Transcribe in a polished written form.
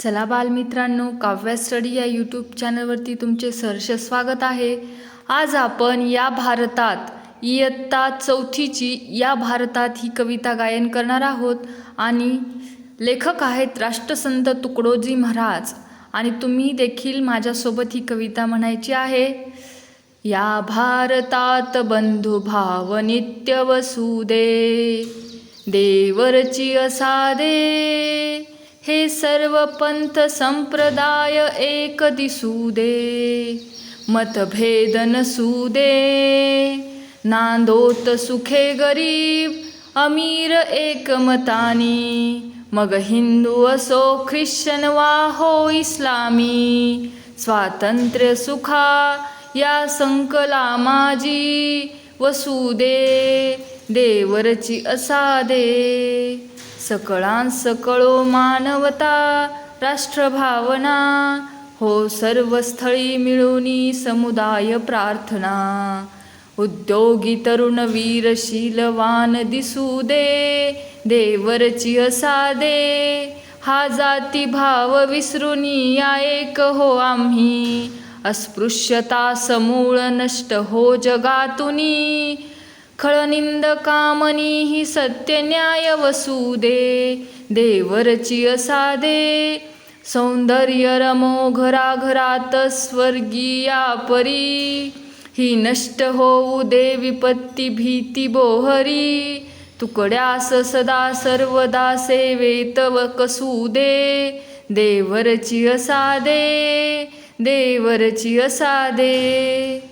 चला बालमित्रांनो, काव्य स्टडी या यूट्यूब चॅनलवरती तुमचे सहर्ष स्वागत आहे। आज आपण या भारतात इयत्ता चौथीची या भारतात ही कविता गायन करणार आहोत आणि लेखक आहेत राष्ट्रसंत तुकडोजी महाराज आणि तुम्ही देखील माझ्यासोबत ही कविता म्हणायची आहे। या भारतात बंधुभाव नित्य वसुदे, देवरची असादे, हे सर्व पंथ संप्रदाय एक दिसू दे, मतभेद नसू दे, नांदोत सुखे गरीब अमीर एकमतानी, मग हिंदू असो ख्रिश्चन वा हो इस्लामी, स्वातंत्र्य सुखा या संकला माझी, वसुदे देवरची असादे, सकळांसकळो मानवता राष्ट्रभावना, हो सर्वस्थळी मिळूनी समुदाय प्रार्थना, उद्योगी तरुण वीर शीलवान दिसू दे, देवरची असादे, हा जाती भाव विसरूनी या एक हो आम्ही, अस्पृश्यता समूळ नष्ट हो जगातुनी, खळनिंद कामनी ही सत्य न्याय वसुदे, देवरची असादे, सौंदर्य रमो घराघरात स्वर्गीया परी, ही नष्ट होऊ दे विपत्ती भीती बोहरी, तुकड्यास सदा सर्वदा सेवेत व कसू दे, देवरची असादे, देवरची असादे।